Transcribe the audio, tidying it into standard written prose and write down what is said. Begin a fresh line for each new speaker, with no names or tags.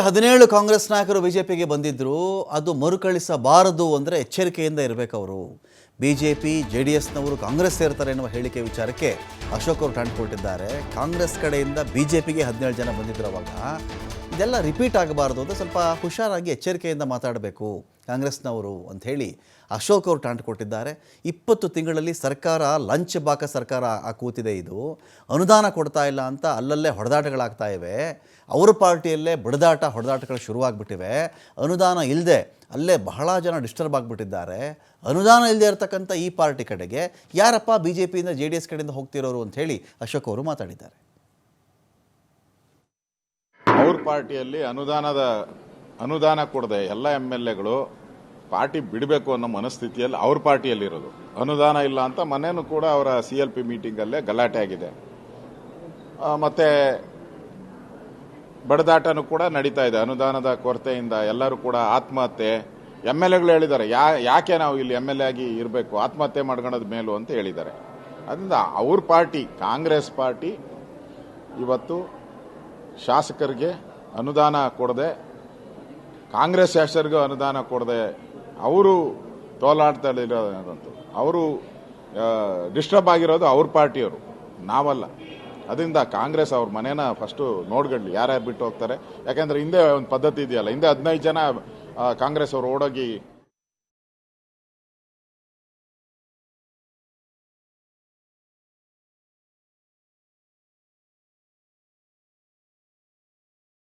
17 ಕಾಂಗ್ರೆಸ್ ನಾಯಕರು ಬಿಜೆಪಿಗೆ ಬಂದಿದ್ರು. ಅದು ಮರುಕಳಿಸಬಾರದು ಅಂದರೆ ಎಚ್ಚರಿಕೆಯಿಂದ ಇರಬೇಕು ಅವರು. ಬಿಜೆಪಿ ಜೆಡಿಎಸ್ನವರು ಕಾಂಗ್ರೆಸ್ ಸೇರ್ತಾರೆ ಎನ್ನುವ ಹೇಳಿಕೆ ವಿಚಾರಕ್ಕೆ ಅಶೋಕ್ ಅವರು ಟಾಂಟ್ ಕೊಟ್ಟಿದ್ದಾರೆ. ಕಾಂಗ್ರೆಸ್ ಕಡೆಯಿಂದ ಬಿಜೆಪಿಗೆ 17 ಜನ ಬಂದಿದ್ರು. ಅವಾಗ ಇದೆಲ್ಲ ರಿಪೀಟ್ ಆಗಬಾರ್ದು ಅಂತ ಸ್ವಲ್ಪ ಹುಷಾರಾಗಿ ಎಚ್ಚರಿಕೆಯಿಂದ ಮಾತಾಡಬೇಕು ಕಾಂಗ್ರೆಸ್ನವರು ಅಂತ ಹೇಳಿ ಅಶೋಕ್ ಅವರು ಟಾಂಟ್ ಕೊಟ್ಟಿದ್ದಾರೆ. 20 ತಿಂಗಳಲ್ಲಿ ಸರ್ಕಾರ ಲಂಚ್ ಬಾಕ ಸರ್ಕಾರ ಕೂತಿದೆ. ಇದು ಅನುದಾನ ಕೊಡ್ತಾ ಇಲ್ಲ ಅಂತ ಅಲ್ಲಲ್ಲೇ ಹೊಡೆದಾಟಗಳಾಗ್ತಾ ಇವೆ. ಅವ್ರ ಪಾರ್ಟಿಯಲ್ಲೇ ಹೊಡೆದಾಟಗಳು ಶುರುವಾಗ್ಬಿಟ್ಟಿವೆ. ಅನುದಾನ ಇಲ್ಲದೆ ಅಲ್ಲೇ ಬಹಳ ಜನ ಡಿಸ್ಟರ್ಬ್ ಆಗಿಬಿಟ್ಟಿದ್ದಾರೆ. ಅನುದಾನ ಇಲ್ಲದೆ ಇರತಕ್ಕಂಥ ಈ ಪಾರ್ಟಿ ಕಡೆಗೆ ಯಾರಪ್ಪ ಬಿ ಜೆ ಪಿಯಿಂದ ಜೆ ಡಿ ಎಸ್ ಕಡೆಯಿಂದ ಹೋಗ್ತಿರೋರು ಅಂತ ಹೇಳಿ ಅಶೋಕ್ ಅವರು ಮಾತಾಡಿದ್ದಾರೆ.
ಅವ್ರ ಪಾರ್ಟಿಯಲ್ಲಿ ಅನುದಾನ ಕೊಡದೆ ಎಲ್ಲ MLAಗಳು ಪಾರ್ಟಿ ಬಿಡಬೇಕು ಅನ್ನೋ ಮನಸ್ಥಿತಿಯಲ್ಲಿ ಅವ್ರ ಪಾರ್ಟಿಯಲ್ಲಿರೋದು. ಅನುದಾನ ಇಲ್ಲ ಅಂತ ಮನೇನು ಕೂಡ ಅವರ CLP ಮೀಟಿಂಗಲ್ಲೇ ಗಲಾಟೆ ಆಗಿದೆ. ಮತ್ತೆ ಬಡದಾಟನೂ ಕೂಡ ನಡೀತಾ ಇದೆ. ಅನುದಾನದ ಕೊರತೆಯಿಂದ ಎಲ್ಲರೂ ಕೂಡ ಆತ್ಮಹತ್ಯೆ. MLAಗಳು ಹೇಳಿದ್ದಾರೆ, ಯಾಕೆ ನಾವು ಇಲ್ಲಿ MLA ಆಗಿ ಇರಬೇಕು, ಆತ್ಮಹತ್ಯೆ ಮಾಡ್ಕೊಳ್ಳೋದು ಮೇಲು ಅಂತ ಹೇಳಿದ್ದಾರೆ. ಅದರಿಂದ ಅವ್ರ ಪಾರ್ಟಿ ಕಾಂಗ್ರೆಸ್ ಪಾರ್ಟಿ ಇವತ್ತು ಶಾಸಕರಿಗೆ ಅನುದಾನ ಕೊಡದೆ, ಕಾಂಗ್ರೆಸ್ ಶಾಸಕರಿಗೂ ಅನುದಾನ ಕೊಡದೆ ಅವರು ತೋಲಾಡ್ತಲ್ಲಿರೋದಂತೂ ಅವರು ಡಿಸ್ಟರ್ಬ್ ಆಗಿರೋದು ಅವ್ರ ಪಾರ್ಟಿಯವರು, ನಾವಲ್ಲ. ಅದರಿಂದ ಕಾಂಗ್ರೆಸ್ ಅವ್ರ ಮನೇನ ಫಸ್ಟು ನೋಡ್ಕೊಳ್ಳಿ, ಯಾರ್ಯಾರು ಬಿಟ್ಟು ಹೋಗ್ತಾರೆ. ಯಾಕೆಂದ್ರೆ ಹಿಂದೆ ಒಂದು ಪದ್ಧತಿ ಇದೆಯಲ್ಲ, ಹಿಂದೆ 15 ಜನ ಕಾಂಗ್ರೆಸ್ ಅವರು ಓಡೋಗಿ